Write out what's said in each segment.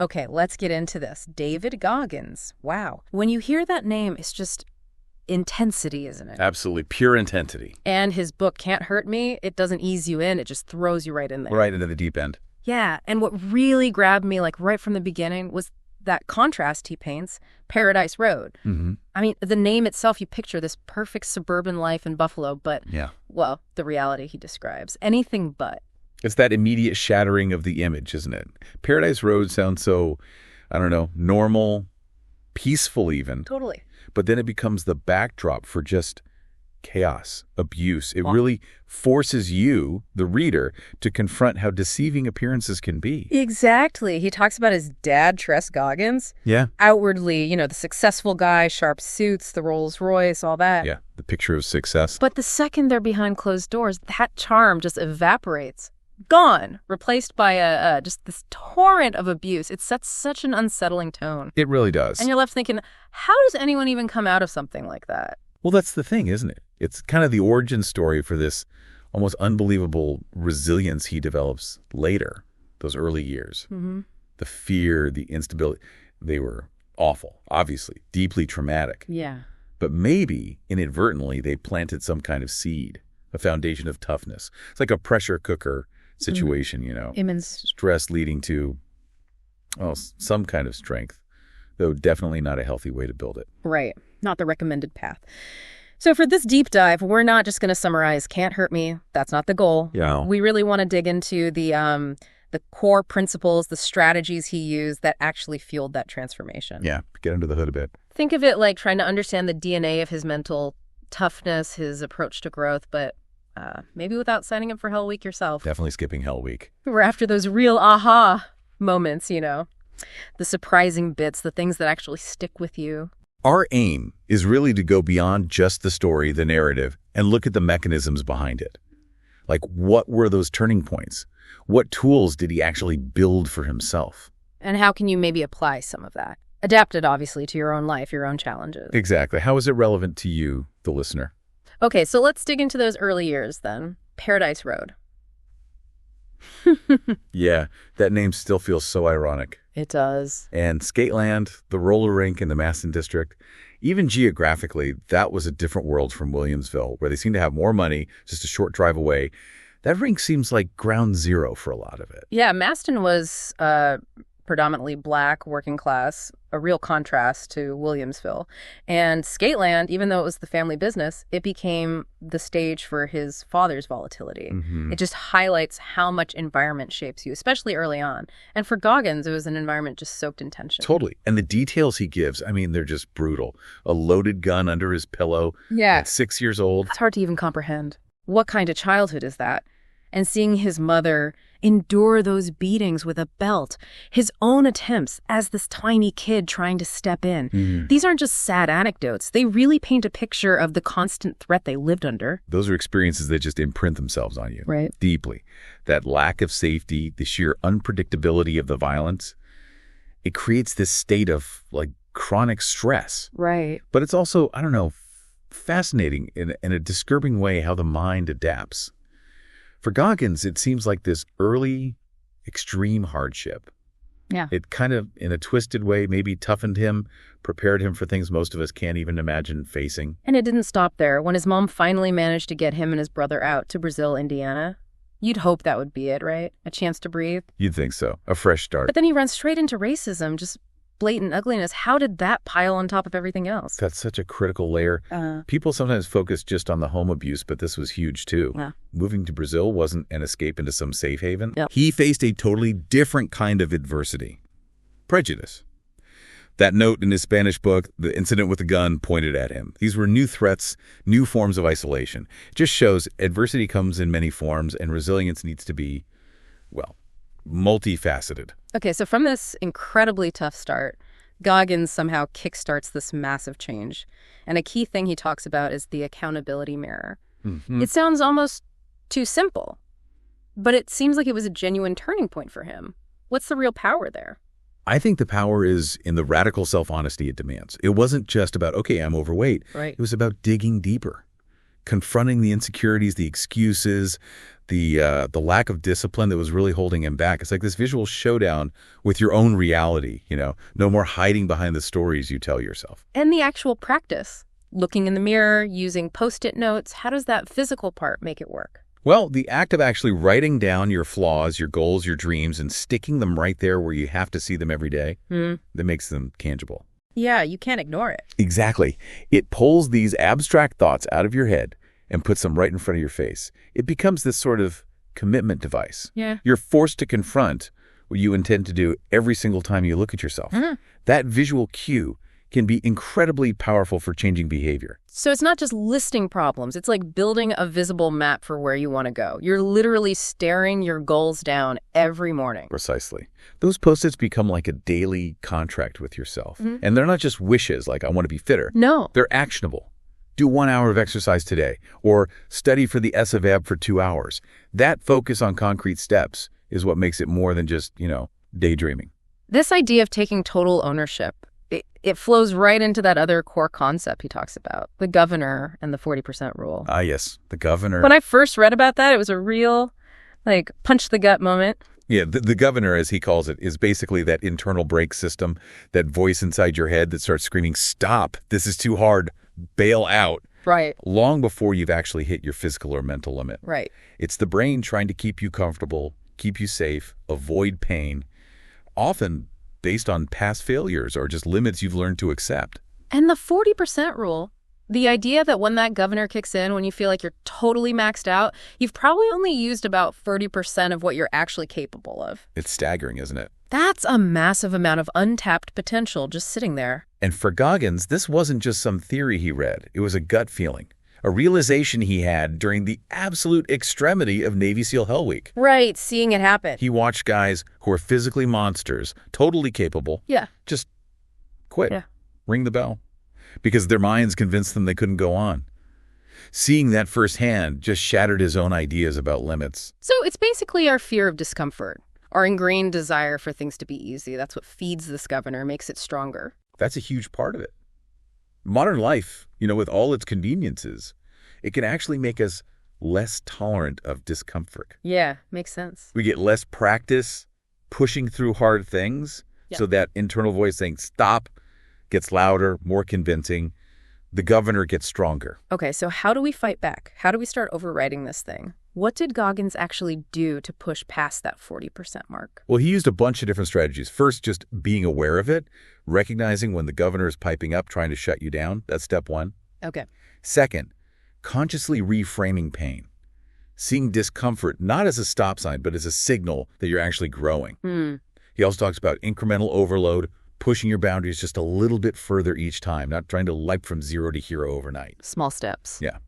Okay, let's get into this. David Goggins. Wow. When you hear that name, it's just intensity, isn't it? Absolutely. Pure intensity. And his book, Can't Hurt Me, it doesn't ease you in. It just throws you right in there. Right into the deep end. Yeah. And what really grabbed me, like right from the beginning, was that contrast he paints, Paradise Road. Mm-hmm. I mean, the name itself, you picture this perfect suburban life in Buffalo, but, well, the reality he describes. Anything but. It's that immediate shattering of the image, isn't it? Paradise Road sounds so, I don't know, normal, peaceful even. Totally. But then it becomes the backdrop for just chaos, abuse. It really forces you, the reader, to confront how deceiving appearances can be. Exactly. He talks about his dad, Tress Goggins. Yeah. Outwardly, you know, the successful guy, sharp suits, the Rolls Royce, all that. Yeah, the picture of success. But the second they're behind closed doors, that charm just evaporates. Gone. Replaced by just this torrent of abuse. It sets such an unsettling tone. It really does. And you're left thinking, how does anyone even come out of something like that? Well, that's the thing, isn't it? It's kind of the origin story for this almost unbelievable resilience he develops later, those early years. Mm-hmm. The fear, the instability, they were awful, obviously, deeply traumatic. Yeah. But maybe, inadvertently, they planted some kind of seed, a foundation of toughness. It's like a pressure cooker situation, you know. Immense. Stress leading to, well, some kind of strength, though definitely not a healthy way to build it. Right. Not the recommended path. So for this deep dive, we're not just going to summarize Can't Hurt Me. That's not the goal. Yeah. We really want to dig into the core principles, the strategies he used that actually fueled that transformation. Yeah. Get under the hood a bit. Think of it like trying to understand the DNA of his mental toughness, his approach to growth, but maybe without signing up for Hell Week yourself. Definitely skipping Hell Week. We're after those real aha moments, you know, the surprising bits, the things that actually stick with you. Our aim is really to go beyond just the story, the narrative, and look at the mechanisms behind it. Like, what were those turning points? What tools did he actually build for himself? And how can you maybe apply some of that? Adapted, obviously, to your own life, your own challenges. Exactly. How is it relevant to you, the listener? Okay, so let's dig into those early years then. Paradise Road. Yeah, that name still feels so ironic. It does. And Skateland, the roller rink in the Maston district, even geographically, that was a different world from Williamsville, where they seem to have more money, just a short drive away. That rink seems like ground zero for a lot of it. Yeah, Maston was predominantly Black, working class, a real contrast to Williamsville. And Skateland, even though it was the family business, it became the stage for his father's volatility. Mm-hmm. It just highlights how much environment shapes you, especially early on. And for Goggins, it was an environment just soaked in tension. Totally. And the details he gives, I mean, they're just brutal. A loaded gun under his pillow at 6 years old. It's hard to even comprehend. What kind of childhood is that? And seeing his mother endure those beatings with a belt, his own attempts as this tiny kid trying to step in. Mm. These aren't just sad anecdotes. They really paint a picture of the constant threat they lived under. Those are experiences that just imprint themselves on you. Right. Deeply. That lack of safety, the sheer unpredictability of the violence, it creates this state of like chronic stress. Right. But it's also, I don't know, fascinating in a disturbing way how the mind adapts. For Goggins, it seems like this early, extreme hardship. Yeah. It kind of, in a twisted way, maybe toughened him, prepared him for things most of us can't even imagine facing. And it didn't stop there. When his mom finally managed to get him and his brother out to Brazil, Indiana, you'd hope that would be it, right? A chance to breathe. You'd think so. A fresh start. But then he runs straight into racism, just blatant ugliness. How did that pile on top of everything else? That's such a critical layer. People sometimes focus just on the home abuse, but this was huge too. Yeah. Moving to Brazil wasn't an escape into some safe haven. Yep. He faced a totally different kind of adversity. Prejudice. That note in his Spanish book, the incident with the gun, pointed at him. These were new threats, new forms of isolation. It just shows adversity comes in many forms, and resilience needs to be, well, multifaceted. Okay, so from this incredibly tough start, Goggins somehow kickstarts this massive change. And a key thing he talks about is the accountability mirror. Mm-hmm. It sounds almost too simple, but it seems like it was a genuine turning point for him. What's the real power there? I think the power is in the radical self-honesty it demands. It wasn't just about, okay, I'm overweight. Right. It was about digging deeper. confronting the insecurities, the excuses, the lack of discipline that was really holding him back. It's like this visual showdown with your own reality, no more hiding behind the stories you tell yourself. And the actual practice, looking in the mirror, using Post-it notes, how does that physical part make it work? Well, the act of actually writing down your flaws, your goals, your dreams, and sticking them right there where you have to see them every day, that makes them tangible. Yeah, you can't ignore it. Exactly. It pulls these abstract thoughts out of your head and puts them right in front of your face. It becomes this sort of commitment device. Yeah. You're forced to confront what you intend to do every single time you look at yourself. That visual cue can be incredibly powerful for changing behavior. So it's not just listing problems. It's like building a visible map for where you want to go. You're literally staring your goals down every morning. Precisely. Those Post-its become like a daily contract with yourself. And they're not just wishes like I want to be fitter. No. They're actionable. Do 1 hour of exercise today, or study for the SFAB for 2 hours. That focus on concrete steps is what makes it more than just, daydreaming. This idea of taking total ownership, it flows right into that other core concept he talks about, the governor and the 40% rule. Ah, yes, the governor. When I first read about that, it was a real, punch the gut moment. Yeah, the governor, as he calls it, is basically that internal brake system, that voice inside your head that starts screaming, stop, this is too hard, bail out. Right. Long before you've actually hit your physical or mental limit. Right. It's the brain trying to keep you comfortable, keep you safe, avoid pain, often based on past failures or just limits you've learned to accept. And the 40% rule, the idea that when that governor kicks in, when you feel like you're totally maxed out, you've probably only used about 30% of what you're actually capable of. It's staggering, isn't it? That's a massive amount of untapped potential just sitting there. And for Goggins, this wasn't just some theory he read. It was a gut feeling, a realization he had during the absolute extremity of Navy SEAL Hell Week. Right, seeing it happen. He watched guys who are physically monsters, totally capable, just quit, ring the bell, because their minds convinced them they couldn't go on. Seeing that firsthand just shattered his own ideas about limits. So it's basically our fear of discomfort, our ingrained desire for things to be easy. That's what feeds this governor, makes it stronger. That's a huge part of it. Modern life, with all its conveniences, it can actually make us less tolerant of discomfort. Yeah, makes sense. We get less practice pushing through hard things, so that internal voice saying stop gets louder, more convincing. The governor gets stronger. Okay, so how do we fight back? How do we start overriding this thing? What did Goggins actually do to push past that 40% mark? Well, he used a bunch of different strategies. First, just being aware of it, recognizing when the governor is piping up, trying to shut you down. That's step one. Okay. Second, consciously reframing pain. Seeing discomfort not as a stop sign, but as a signal that you're actually growing. He also talks about incremental overload, pushing your boundaries just a little bit further each time, not trying to leap from zero to hero overnight. Small steps. Yeah.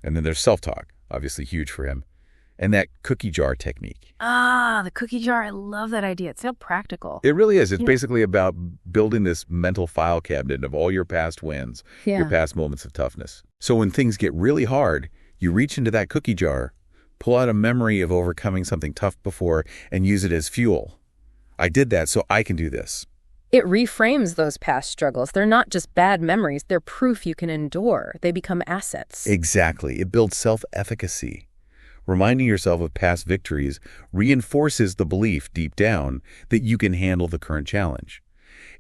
And then there's self-talk, obviously huge for him. And that cookie jar technique. Ah, the cookie jar. I love that idea. It's so practical. It really is. It's basically about building this mental file cabinet of all your past wins, your past moments of toughness. So when things get really hard, you reach into that cookie jar, pull out a memory of overcoming something tough before, and use it as fuel. I did that, so I can do this. It reframes those past struggles. They're not just bad memories. They're proof you can endure. They become assets. Exactly. It builds self-efficacy. Reminding yourself of past victories reinforces the belief deep down that you can handle the current challenge.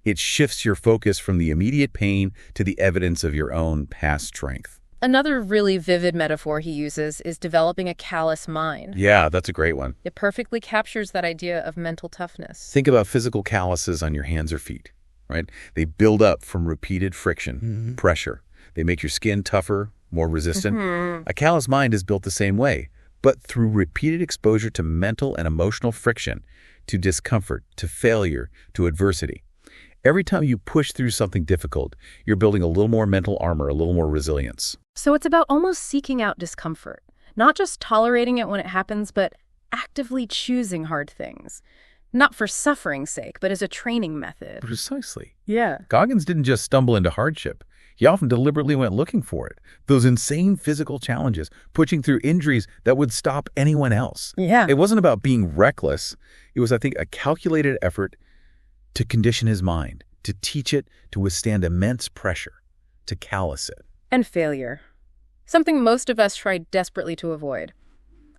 It shifts your focus from the immediate pain to the evidence of your own past strength. Another really vivid metaphor he uses is developing a callous mind. Yeah, that's a great one. It perfectly captures that idea of mental toughness. Think about physical calluses on your hands or feet, right? They build up from repeated friction, pressure. They make your skin tougher, more resistant. A callous mind is built the same way, but through repeated exposure to mental and emotional friction, to discomfort, to failure, to adversity. Every time you push through something difficult, you're building a little more mental armor, a little more resilience. So it's about almost seeking out discomfort, not just tolerating it when it happens, but actively choosing hard things. Not for suffering's sake, but as a training method. Precisely. Yeah. Goggins didn't just stumble into hardship. He often deliberately went looking for it. Those insane physical challenges, pushing through injuries that would stop anyone else. Yeah. It wasn't about being reckless. It was, I think, a calculated effort to condition his mind, to teach it to withstand immense pressure, to callous it. And failure. something most of us try desperately to avoid.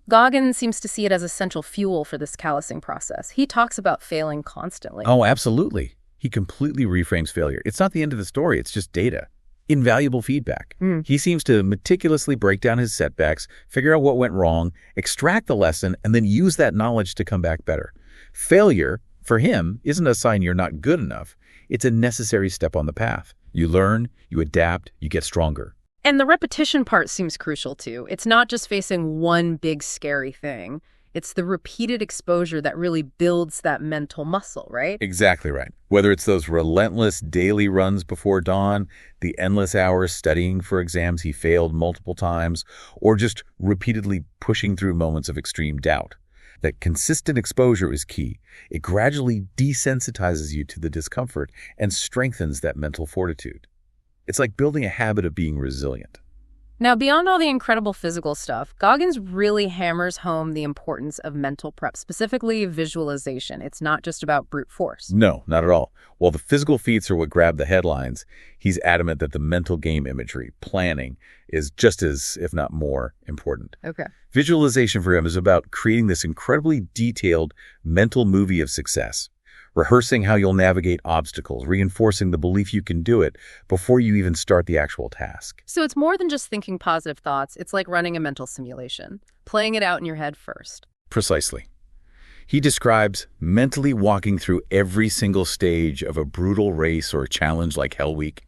Goggins seems to see it as essential fuel for this callousing process. He talks about failing constantly. Oh, absolutely. He completely reframes failure. It's not the end of the story, it's just data. Invaluable feedback. He seems to meticulously break down his setbacks, figure out what went wrong, extract the lesson, and then use that knowledge to come back better. Failure, for him, isn't a sign you're not good enough. It's a necessary step on the path. You learn, you adapt, you get stronger. And the repetition part seems crucial too. It's not just facing one big scary thing. It's the repeated exposure that really builds that mental muscle, right? Exactly right. Whether it's those relentless daily runs before dawn, the endless hours studying for exams he failed multiple times, or just repeatedly pushing through moments of extreme doubt. That consistent exposure is key. It gradually desensitizes you to the discomfort and strengthens that mental fortitude. It's like building a habit of being resilient. Now, beyond all the incredible physical stuff, Goggins really hammers home the importance of mental prep, specifically visualization. It's not just about brute force. No, not at all. While the physical feats are what grab the headlines, he's adamant that the mental game imagery, planning, is just as, if not more, important. Okay. Visualization for him is about creating this incredibly detailed mental movie of success. Rehearsing how you'll navigate obstacles, reinforcing the belief you can do it before you even start the actual task. So it's more than just thinking positive thoughts. It's like running a mental simulation, playing it out in your head first. Precisely. He describes mentally walking through every single stage of a brutal race or a challenge like Hell Week,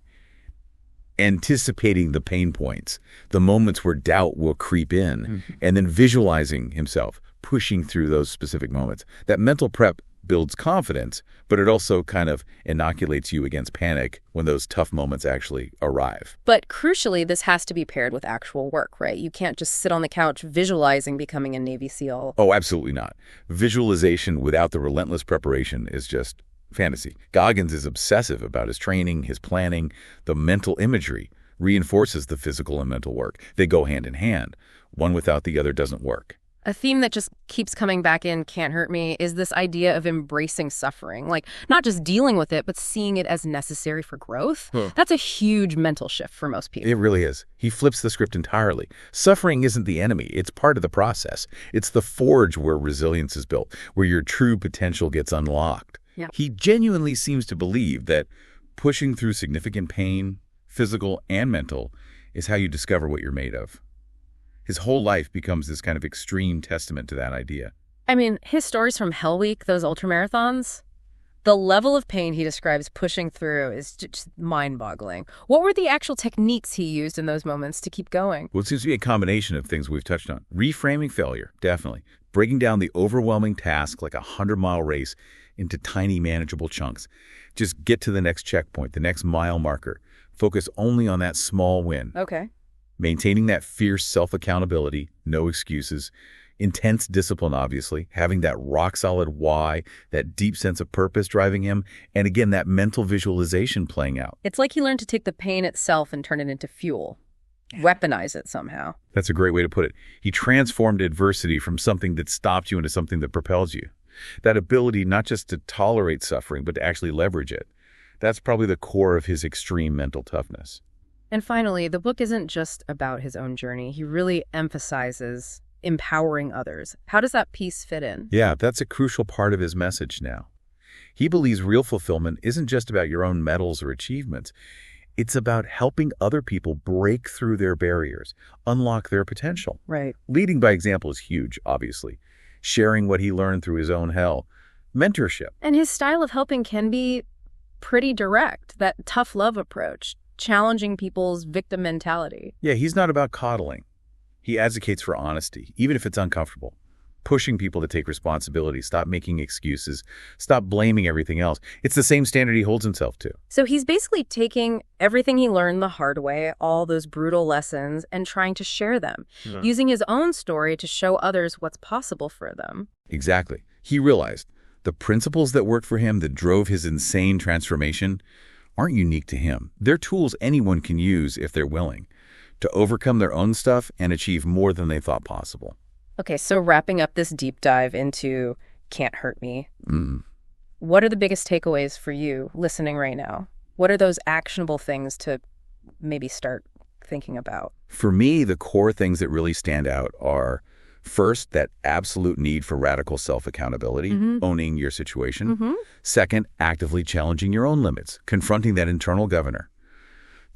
anticipating the pain points, the moments where doubt will creep in, and then visualizing himself pushing through those specific moments. That mental prep builds confidence, but it also kind of inoculates you against panic when those tough moments actually arrive. But crucially, this has to be paired with actual work, right? You can't just sit on the couch visualizing becoming a Navy SEAL. Oh, absolutely not. Visualization without the relentless preparation is just fantasy. Goggins is obsessive about his training, his planning. The mental imagery reinforces the physical and mental work. They go hand in hand. One without the other doesn't work. A theme that just keeps coming back in Can't Hurt Me is this idea of embracing suffering, like not just dealing with it, but seeing it as necessary for growth. That's a huge mental shift for most people. It really is. He flips the script entirely. Suffering isn't the enemy. It's part of the process. It's the forge where resilience is built, where your true potential gets unlocked. Yeah. He genuinely seems to believe that pushing through significant pain, physical and mental, is how you discover what you're made of. His whole life becomes this kind of extreme testament to that idea. I mean, his stories from Hell Week, those ultramarathons, the level of pain he describes pushing through is just mind-boggling. What were the actual techniques he used in those moments to keep going? Well, it seems to be a combination of things we've touched on. Reframing failure, definitely. Breaking down the overwhelming task like a 100-mile race into tiny, manageable chunks. Just get to the next checkpoint, the next mile marker. Focus only on that small win. Okay. Maintaining that fierce self-accountability, no excuses, intense discipline, obviously, having that rock-solid why, that deep sense of purpose driving him, and again, that mental visualization playing out. It's like he learned to take the pain itself and turn it into fuel, weaponize it somehow. That's a great way to put it. He transformed adversity from something that stopped you into something that propels you. That ability not just to tolerate suffering, but to actually leverage it. That's probably the core of his extreme mental toughness. And finally, the book isn't just about his own journey. He really emphasizes empowering others. How does that piece fit in? Yeah, that's a crucial part of his message now. He believes real fulfillment isn't just about your own medals or achievements. It's about helping other people break through their barriers, unlock their potential. Right. Leading by example is huge, obviously. Sharing what he learned through his own hell. Mentorship. And his style of helping can be pretty direct, that tough love approach, challenging people's victim mentality. Yeah, he's not about coddling. He advocates for honesty, even if it's uncomfortable. Pushing people to take responsibility, stop making excuses, stop blaming everything else. It's the same standard he holds himself to. So he's basically taking everything he learned the hard way, all those brutal lessons, and trying to share them, using his own story to show others what's possible for them. Exactly. He realized the principles that worked for him, that drove his insane transformation, aren't unique to him. They're tools anyone can use if they're willing to overcome their own stuff and achieve more than they thought possible. Okay, so wrapping up this deep dive into Can't Hurt Me, what are the biggest takeaways for you listening right now? What are those actionable things to maybe start thinking about? For me, the core things that really stand out are, first, that absolute need for radical self-accountability, owning your situation. Second, actively challenging your own limits, confronting that internal governor.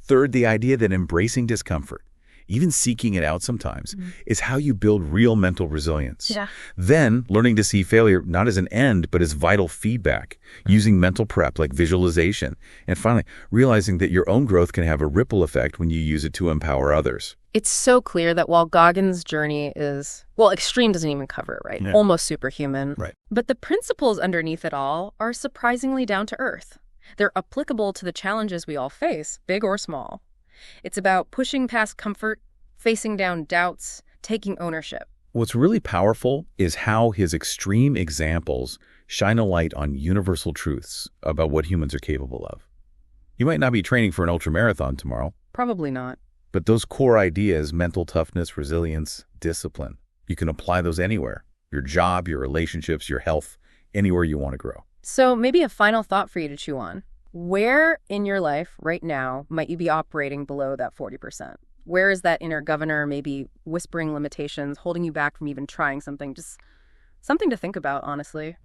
Third, the idea that embracing discomfort, even seeking it out sometimes, is how you build real mental resilience. Yeah. Then, learning to see failure not as an end, but as vital feedback, using mental prep like visualization. And finally, realizing that your own growth can have a ripple effect when you use it to empower others. It's so clear that while Goggins' journey is, well, extreme doesn't even cover it, right? Yeah. Almost superhuman. Right. But the principles underneath it all are surprisingly down to earth. They're applicable to the challenges we all face, big or small. It's about pushing past comfort, facing down doubts, taking ownership. What's really powerful is how his extreme examples shine a light on universal truths about what humans are capable of. You might not be training for an ultramarathon tomorrow, Probably not. but those core ideas, mental toughness, resilience, discipline, you can apply those anywhere. Your job, your relationships, your health, anywhere you want to grow. So maybe a final thought for you to chew on. Where in your life right now might you be operating below that 40%? Where is that inner governor maybe whispering limitations, holding you back from even trying something? Just something to think about, honestly.